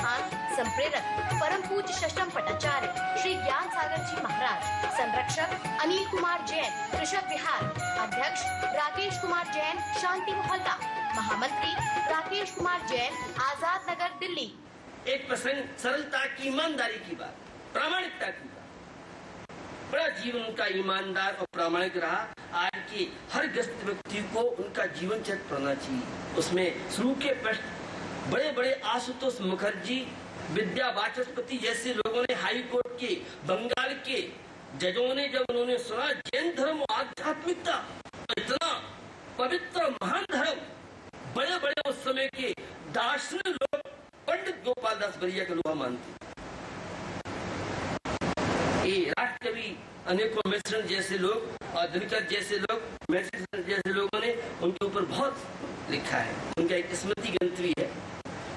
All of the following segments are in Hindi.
महान संप्रेरक परम पूज्य षष्ठम पटाचार्य श्री ज्ञान सागर जी महाराज, संरक्षक अनिल कुमार जैन, कृषक विहार, अध्यक्ष राकेश कुमार जैन, शांति मोहल्ला, महामंत्री राकेश कुमार जैन, आजाद नगर, दिल्ली। एक प्रसंग सरलता की, ईमानदारी की बात, प्रामाणिकता की बात। बड़ा जीवन उनका ईमानदार और प्रामाणिक रहा। आज के हर ग्रस्त व्यक्ति को उनका जीवन चरित्र पढ़ना चाहिए। उसमें शुरू के प्रश्न बड़े बड़े आशुतोष मुखर्जी, विद्या वाचस्पति जैसे लोगों ने, हाई कोर्ट के, बंगाल के जजों ने, जब उन्होंने सुना जैन धर्म और आध्यात्मिकता इतना पवित्र महान धर्म, बड़े बड़े उस समय के दार्शनिक लोग पंडित गोपाल दास बरिया का लोहा मानते। ये राष्ट्रकवि अनेकों मिश्रण जैसे लोग और दिनकर जैसे लोग, मैथिली जैसे लोगों ने उनके ऊपर बहुत लिखा है। उनका एक स्मृति ग्रंथ भी है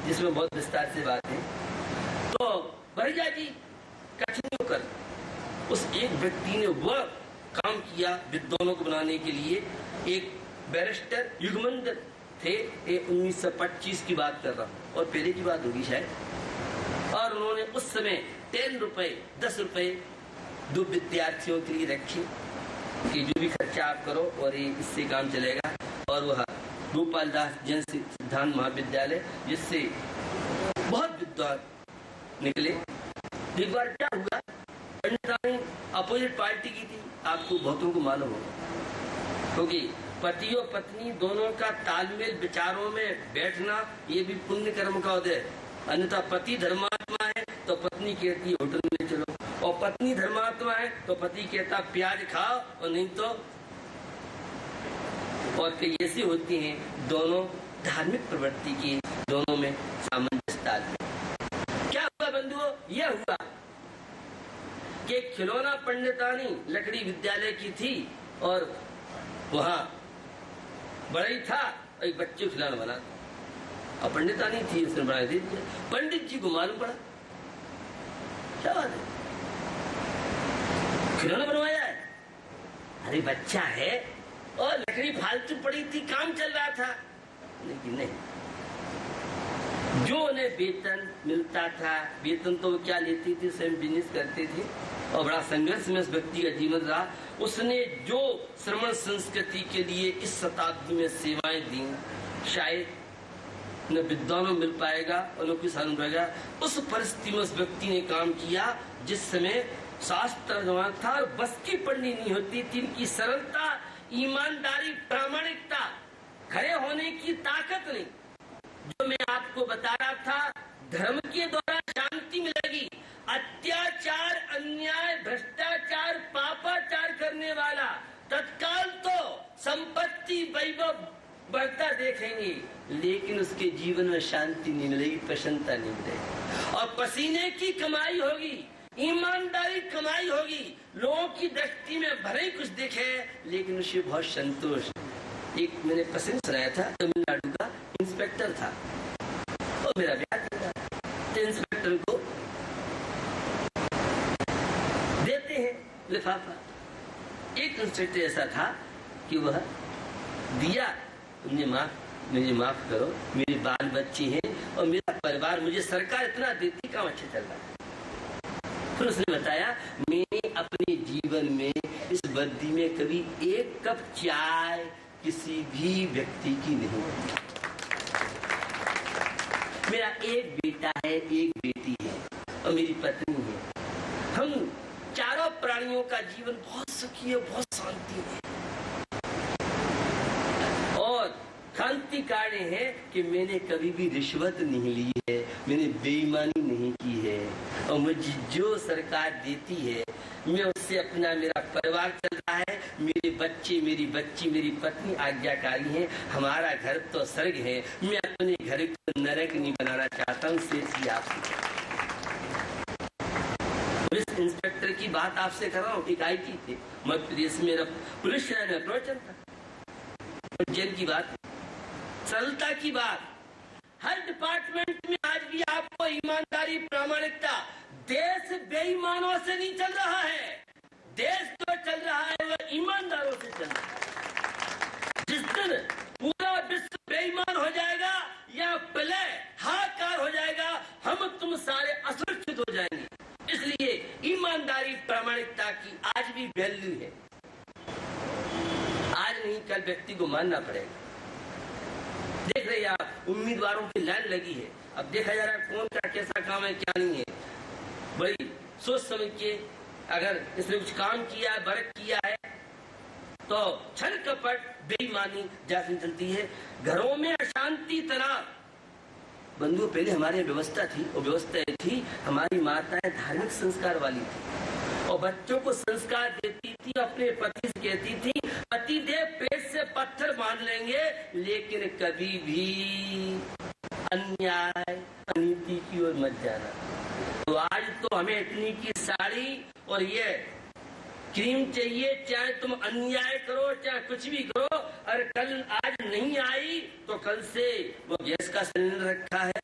जिसमें बहुत विस्तार से बात है। तो बरिया जी कठिन होकर उस एक व्यक्ति ने वह काम किया विद्वानों को बनाने के लिए। एक बैरिस्टर युगमंदर थे, 1925 की बात कर रहा हूँ और पहले की बात होगी शायद। और उन्होंने उस समय 10 रुपए 10 रुपए 2 विद्यार्थियों के लिए रखे कि जो भी खर्चा आप करो और ये इससे काम चलेगा। और वह गोपाल दास जैन सिद्धांत महाविद्यालय, जिससे बहुत विद्वान निकले। एक बार क्या हुआ, पंडितानी अपोजिट पार्टी की थी, आपको बहुतों को मालूम होगा, क्योंकि पति और पत्नी दोनों का तालमेल विचारों में बैठना ये भी पुण्य कर्म का उदय है। अन्यथा पति धर्मात्मा है तो पत्नी कहती है होटल में चलो, और पत्नी धर्मात्मा है तो पति कहता प्याज खाओ और नहीं तो। और कई ऐसी होती हैं दोनों धार्मिक प्रवृत्ति की, दोनों में सामंजस्य तालमेल। क्या हुआ बंधुओं, यह हुआ कि खिलौना पंडितानी लकड़ी विद्यालय की थी और वहाँ बड़ा ही था, एक बच्चे खिलौना बना और पंडितानी थी, उसने बना दे दिया। पंडित जी को मालूम पड़ा, क्या बात है, खिलौना बनवाया है? अरे बच्चा है और लकड़ी फालतू पड़ी थी, काम चल रहा था। लेकिन नहीं, जो उन्हें वेतन मिलता था, वेतन तो वो क्या लेती थी, स्वयं बिजनेस करते थे और बड़ा संघर्ष में उस व्यक्ति का जीवन रहा। उसने जो श्रमण संस्कृति के लिए इस शताब्दी में सेवाएं दी, शायद न विद्वानों मिल पाएगा और न किसान रहेगा। उस परिस्थिति में उस व्यक्ति ने काम किया जिस समय शास्त्र जमा था, बस की पढ़नी नहीं होती थी। इनकी सरलता, ईमानदारी, प्रामाणिकता, खड़े होने की ताकत नहीं। जो मैं आपको बता रहा था, धर्म के द्वारा शांति मिलेगी। अत्याचार, अन्याय, भ्रष्टाचार, पापाचार करने वाला तत्काल तो संपत्ति वैभव बढ़ता देखेंगे, लेकिन उसके जीवन में शांति नहीं मिलेगी, प्रसन्नता नहीं मिलेगी। और पसीने की कमाई होगी, ईमानदारी कमाई होगी, लोगों की दृष्टि में भले कुछ दिखे लेकिन उसे बहुत संतोष। एक मैंने प्रसंग सुनाया था, तमिलनाडु का इंस्पेक्टर था और मेरा ब्याह था। तो इंस्पेक्टर को देते हैं लिफाफा। एक इंस्पेक्टर ऐसा था कि वह दिया, मुझे माफ करो, मेरे बाल बच्चे हैं और मेरा परिवार, मुझे सरकार इतना देती, काम अच्छा चल रहा है। फिर उसने बताया, मैंने अपने जीवन में इस वर्दी में कभी एक कप चाय किसी भी व्यक्ति की नहीं। मेरा एक बेटा है, एक बेटी है और मेरी पत्नी है। हम चारों प्राणियों का जीवन बहुत सुखी है, बहुत शांति है। और क्रांति कार्य है कि मैंने कभी भी रिश्वत नहीं ली है, मैंने बेईमानी नहीं की है और मुझे जो सरकार देती है मैं उससे अपना, मेरा परिवार चल रहा है, मेरे बच्चे, मेरी बच्ची, मेरी पत्नी आज्ञाकारी है, हमारा घर तो स्वर्ग है। मैं अपने घर को नरक नहीं बनाना चाहता हूँ। से आपसे पुलिस इंस्पेक्टर की बात आपसे कर रहा हूँ। एक आईटी थे मध्य प्रदेश में, पुलिस शहर में प्रवचन था, उज्जैन की बात, सरलता की बात। हर डिपार्टमेंट में आज भी आपको ईमानदारी, प्रामाणिकता, देश बेईमानों से नहीं चल रहा है, देश तो चल रहा है वह ईमानदारों से चल रहा है। जिस दिन पूरा विश्व बेईमान हो जाएगा या प्रलय हाहाकार हो जाएगा, हम तुम सारे असुरक्षित हो जाएंगे। इसलिए ईमानदारी प्रामाणिकता की आज भी वैल्यू है। आज नहीं कल व्यक्ति को मानना पड़ेगा। देख रहे आप उम्मीदवारों की लाइन लगी है। अब देखा जा रहा है कौन का कैसा काम है क्या नहीं है। बड़ी सोच समझ के अगर इसने कुछ काम किया है, बरक किया है, तो छल कपट बेईमानी जाती चलती है। घरों में अशांति तनाव। बंधुओं, पहले हमारे व्यवस्था थी, वो व्यवस्था थी हमारी माताएं धार्मिक संस्कार वाली थी और बच्चों को संस्कार देती थी। अपने पति से कहती थी पति देव पेट से पत्थर बांध लेंगे लेकिन कभी भी अन्याय अनीति की ओर मत जाना। तो आज तो हमें इतनी की साड़ी और ये क्रीम चाहिए, चाहे तुम अन्याय करो चाहे कुछ भी करो। अगर कल आज नहीं आई तो कल से वो गैस का सिलेंडर रखा है,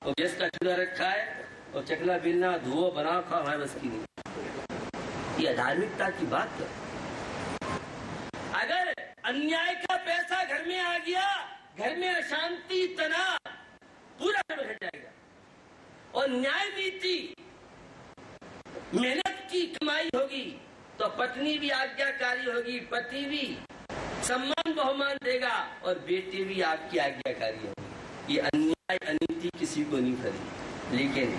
वो गैस का चूल्हा रखा है और चकला बिलना धुओ बना खा हमारे बस की नहीं। ये धार्मिकता की बात है। अगर अन्याय का पैसा घर में आ गया, घर में अशांति तनाव पूरा घर हट जाएगा। और न्याय नीति मेहनत की कमाई होगी तो पत्नी भी आज्ञाकारी होगी, पति भी सम्मान बहुमान देगा और बेटे भी आपकी आज्ञाकारी होगी। ये अन्याय अनीति किसी को नहीं करेगी। लेकिन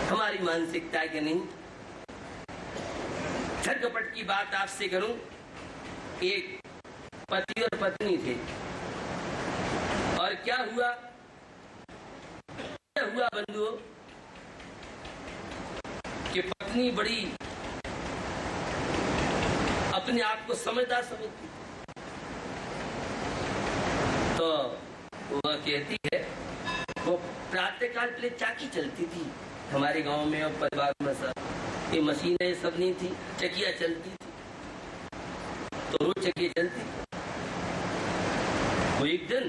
हमारी मानसिकता के नहीं। छल कपट की बात आपसे करूं। एक पति और पत्नी थे और क्या हुआ बंधुओं कि पत्नी बड़ी अपने आप को समझदार समझती, तो वह कहती है, वो प्रातःकाल पहले चाकी चलती थी हमारे गांव में और परिवार में सब। ये मशीनें सब नहीं थी, चकिया चलती थी, तो रोज चकिया चलती। वो एक दिन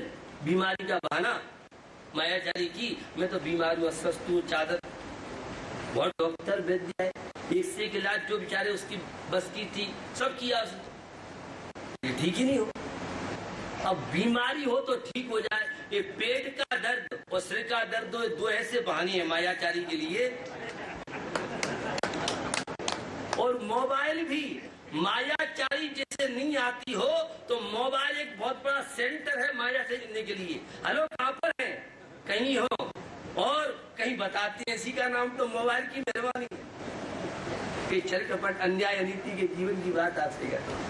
बीमारी का बहाना मायाचारी की, मैं तो बीमार हूँ, अस्वस्थ हूँ, चादर। बहुत डॉक्टर वैद्य है, एक से एक इलाज जो बेचारे उसकी बस की थी सब किया, ये ठीक ही नहीं हो। अब बीमारी हो तो ठीक हो जाए। ये पेट का दर्द और सिर का दर्द दो ऐसे बहाने हैं मायाचारी के लिए। और मोबाइल भी मायाचारी जैसे नहीं आती हो तो मोबाइल एक बहुत बड़ा सेंटर है माया से जुड़ने के लिए। हेलो, कहाँ पर है? कहीं हो और कहीं बताते हैं, इसी का नाम तो मोबाइल की मेहरबानी है। कि छल कपट अन्याय अनीति के जीवन की बात आपसे करते हैं।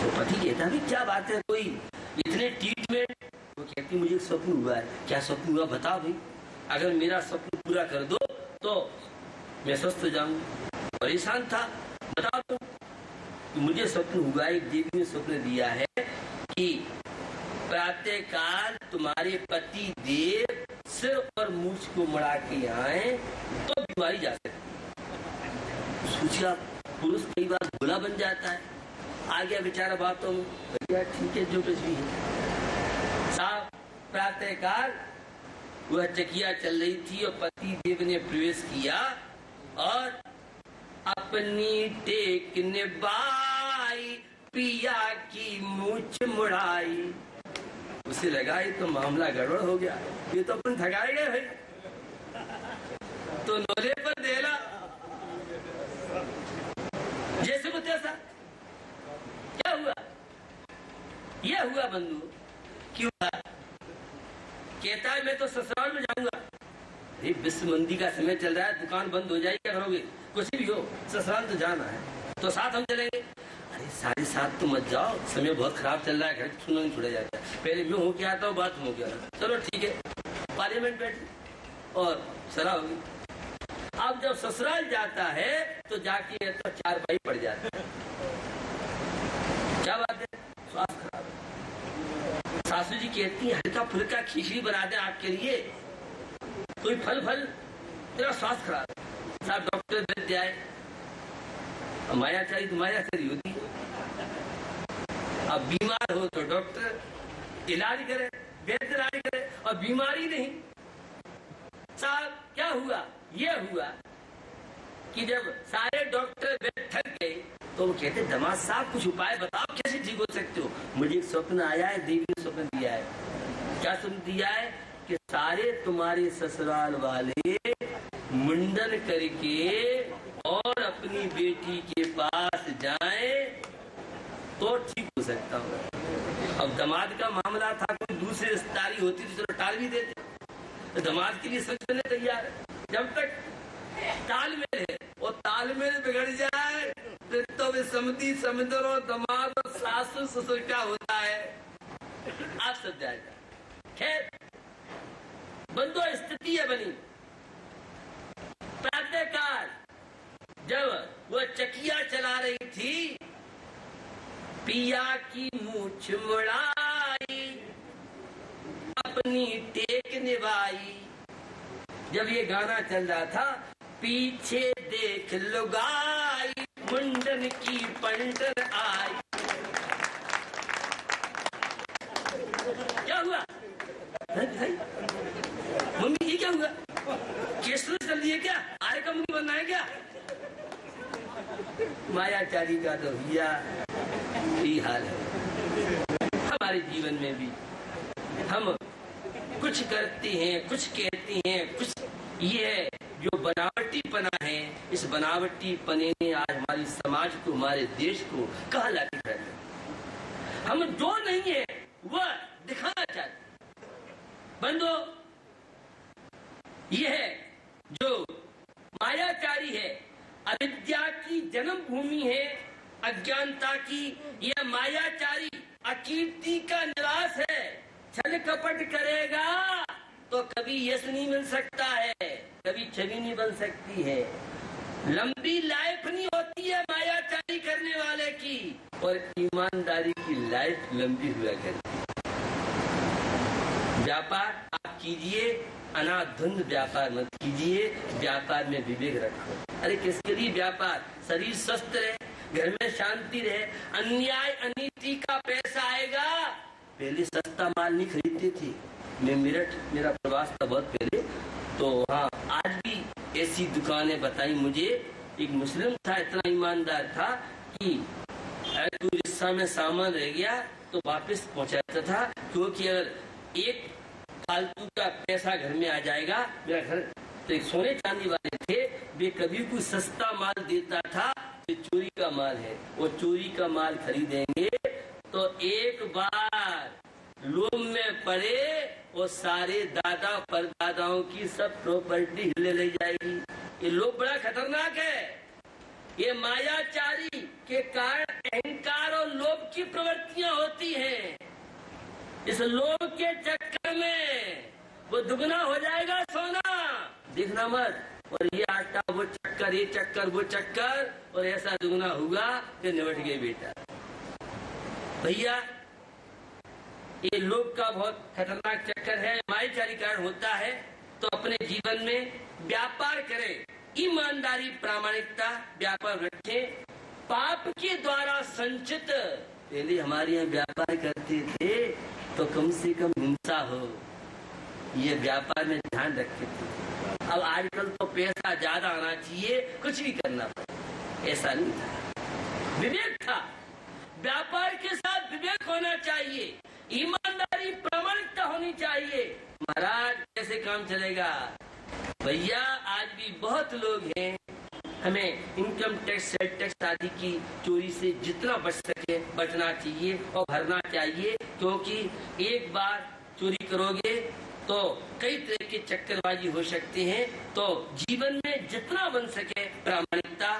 तो पति कहता भी क्या बात है, कोई इतने ट्रीटमेंट। वो कहती मुझे एक स्वप्न हुआ है। क्या स्वप्न हुआ बताओ भाई, अगर मेरा स्वप्न पूरा कर दो तो मैं स्वस्थ हो जाऊंगा। परेशान था, बताओ तो। मुझे स्वप्न हुआ, एक देवी ने स्वप्न दिया है कि प्रातः काल तुम्हारे पति देव सिर और मूछ को मुड़ा के आए तो बीमारी जा सकती। सोचिया पुरुष कई बार भोला बन जाता है, आ गया बेचारा बातों में, भैया ठीक है जो कुछ भी है। साहब प्रातः काल वह चकिया चल रही थी और पति देव ने प्रवेश किया और अपनी टेक निभाई, पिया की मूछ मुड़ाई। उसे लगा ये तो मामला गड़बड़ हो गया, ये तो अपन ठगाए गए भाई। तो नोले पर देला जैसे को तैसा। क्या हुआ? यह हुआ बंधु। क्यों? कहता है मैं तो ससुराल में जाऊंगा। अरे विश्व मंदी का समय चल रहा है, दुकान बंद हो जाएगी, क्या करोगे? कुछ भी हो, ससुराल तो जाना है, तो साथ हम चलेंगे। अरे 7:30 तो मत जाओ, समय बहुत खराब चल रहा है, घर छूना नहीं छोड़ा जाता है। पहले मैं होके आता हूँ, बात हो गया। चलो ठीक है, पार्लियामेंट बैठ और सलाह होगी। अब जब ससुराल जाता है तो जाके तो 4 भाई पड़ जाते हैं। क्या बात है? स्वास्थ्य खराब है। सासू जी कहती है हल्का फुल्का खिचड़ी बना दे आपके लिए, कोई फल तेरा स्वास्थ्य खराब है। साहब डॉक्टर वैद्य आए, मायाचारी तो मायाचारी होती है। अब बीमार हो तो डॉक्टर इलाज करे, वैद्य इलाज करे, और बीमारी नहीं। साहब क्या हुआ? ये हुआ कि जब सारे डॉक्टर वैद्य थक गए तो वो कहते दमाद साहब कुछ उपाय बताओ, कैसे ठीक हो सकते हो? मुझे एक स्वप्न आया है, देवी ने स्वप्न दिया है। क्या स्वप्न दिया है कि सारे तुम्हारे ससुराल वाले मुंडन करके और अपनी बेटी के पास जाएं तो ठीक हो सकता होगा। अब दामाद का मामला था, कोई दूसरी रिश्तेदारी होती तो चलो टाल भी देते, तो दामाद के लिए समझने तैयार है। जब तक तालमेल है और तालमेल बिगड़ जाए फिर तो विसम्मति समझो दामाद और सासू ससुर क्या होता है आप सब जाएगा। खैर बंदो स्थिति है बनी। प्रातःकाल जब वह चकिया चला रही थी, पिया की मूछ मुड़ाई, अपनी टेक निभाई। जब ये गाना चल रहा था, पीछे देख लुगाई, मुंडन की पंटन आई। क्या हुआ मम्मी, ये क्या हुआ? केसर चल रही है क्या? आरे का मुंह बनना है क्या? मायाचारी का तो भैया यही हाल है। हमारे जीवन में भी हम कुछ करते हैं, कुछ कहते हैं, कुछ ये है जो बनावटी पना है। इस बनावटी पने ने आज हमारी समाज को, हमारे देश को कहाँ लाके खड़ा है। हम जो नहीं है वह दिखाना चाहते। बंदो ये है जो मायाचारी है, अविद्या की जन्मभूमि है, अज्ञानता की। यह मायाचारी अकीर्ति का निवास है। छल कपट करेगा तो कभी यश नहीं मिल सकता है, कभी छवि नहीं बन सकती है। लंबी लाइफ नहीं होती है मायाचारी करने वाले की, और ईमानदारी की लाइफ लंबी हुआ करती है। व्यापार आप कीजिए, अनाधुंध व्यापार मत कीजिए, व्यापार में विवेक रखो। अरे किसके लिए व्यापार? शरीर स्वस्थ रहे, घर में शांति रहे। अन्याय अनीति का पैसा आएगा। पहले सस्ता माल नहीं खरीदते थे। मैं मेरठ, मेरा प्रवास था बहुत पहले, तो हाँ आज भी ऐसी दुकानें बताई मुझे। एक मुस्लिम था, इतना ईमानदार था कि अगर रिक्शा में सामान रह गया तो वापस पहुंचाता था, क्योंकि अगर एक फालतू का पैसा घर में आ जाएगा। मेरा घर तो एक सोने चांदी वाले थे, वे कभी कोई सस्ता माल देता था तो चोरी का माल है, वो चोरी का माल खरीदेंगे तो एक बार लोभ में पड़े वो सारे दादा परदादाओं की सब प्रॉपर्टी हिले ले जाएगी। ये लोभ बड़ा खतरनाक है। ये मायाचारी के कारण अहंकार और लोभ की प्रवृत्तियां होती हैं। इस लोभ के चक्कर में वो दुगना हो जाएगा सोना, देखना मत। और ये आटा वो चक्कर, ये चक्कर वो चक्कर, और ऐसा दुगना हुआ कि निबट गए बेटा। भैया ये लोभ का बहुत खतरनाक चक्कर है, मायाचारी कारण होता है। तो अपने जीवन में व्यापार करें, ईमानदारी प्रामाणिकता व्यापार रखें। पाप के द्वारा संचित, पहले हमारे यहाँ व्यापार करते थे तो कम से कम हिंसा हो, ये व्यापार में ध्यान रखते थे। अब आजकल तो पैसा ज्यादा आना चाहिए, कुछ भी करना पड़े, ऐसा नहीं था। विवेक था, व्यापार के साथ विवेक होना चाहिए, ईमानदारी प्रामाणिकता होनी चाहिए। महाराज कैसे काम चलेगा? भैया आज भी बहुत लोग हैं, हमें इनकम टैक्स, सेल टैक्स आदि की चोरी से जितना बच सके बचना चाहिए और भरना चाहिए, क्योंकि एक बार चोरी करोगे तो कई तरह के चक्करबाजी हो सकते हैं। तो जीवन में जितना बन सके प्रामाणिकता,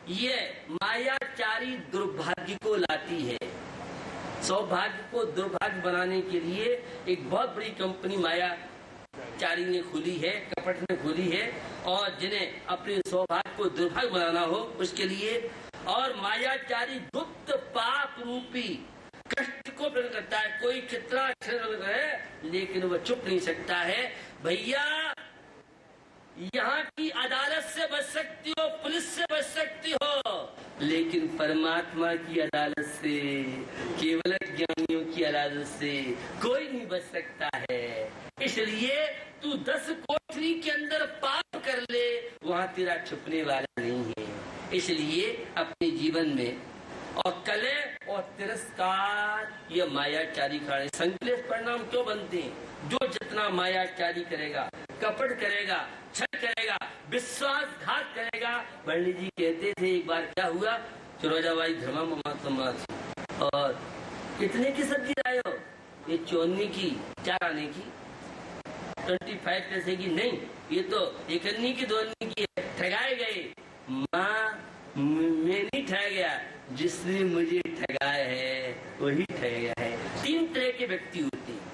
ये मायाचारी दुर्भाग्य को लाती है। सौभाग्य को दुर्भाग्य बनाने के लिए एक बहुत बड़ी कंपनी मायाचारी ने खोली है, कपट ने खोली है, और जिन्हें अपने सौभाग्य को दुर्भाग्य बनाना हो उसके लिए। और मायाचारी गुप्त पाप रूपी कष्ट को प्रकट करता है। कोई कितना अक्षर है लेकिन वह चुप नहीं सकता है। भैया यहाँ की अदालत से बच सकती हो, पुलिस से बच सकती हो, लेकिन परमात्मा की अदालत से, केवल ज्ञानियों की अदालत से कोई नहीं बच सकता है। इसलिए तू 10 कोठरी के अंदर पाप कर ले, वहाँ तेरा छुपने वाला नहीं है। इसलिए अपने जीवन में और कलह और तिरस्कार, ये मायाचारी कारण संकलेश परिणाम क्यों बनते हैं? जो कितना मायाचारी करेगा, कपट करेगा, छल करेगा, विश्वासघात करेगा। पंडित जी कहते थे एक बार क्या हुआ, चरोजाबाई धर्मा ममा और कितने की सब्जी लाए हो? ये 54 की, 4 आने की, 25 पैसे की नहीं, ये तो 1 अन्नी की, 2 अन्नी की है। ठगाए गए। माँ मैं नहीं ठगा गया, जिसने मुझे ठगाया है वही ठग गया है। 3 तरह के व्यक्ति होते हैं।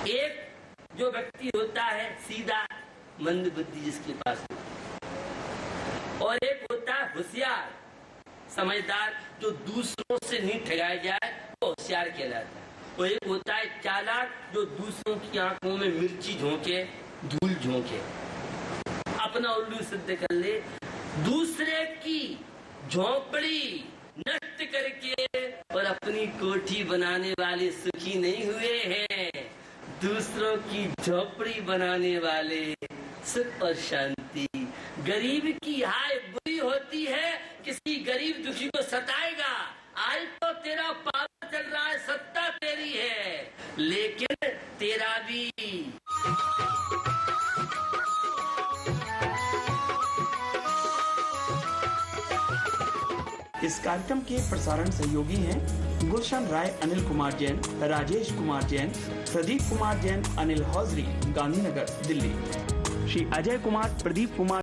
एक जो व्यक्ति होता है सीधा मंद बुद्धि जिसके पास, और एक होता है होशियार समझदार जो दूसरों से नहीं ठगाया जाए वो होशियार कहलाता है। और एक होता है चालाक जो दूसरों की आंखों में मिर्ची झोंके, धूल झोंके, अपना उल्लू सिद्ध कर ले। दूसरे की झोंपड़ी नष्ट करके और अपनी कोठी बनाने वाले सुखी नहीं हुए हैं, दूसरों की झोपड़ी बनाने वाले सुख और शांति। गरीब की हाय बुरी होती है, किसी गरीब दुखी को सताएगा। आज तो तेरा पावर चल रहा है, सत्ता तेरी है, लेकिन तेरा भी। इस कार्यक्रम के प्रसारण सहयोगी हैं गुलशन राय, अनिल कुमार जैन, राजेश कुमार जैन, प्रदीप कुमार जैन, अनिल हौजरी, गांधीनगर, दिल्ली। श्री अजय कुमार, प्रदीप कुमार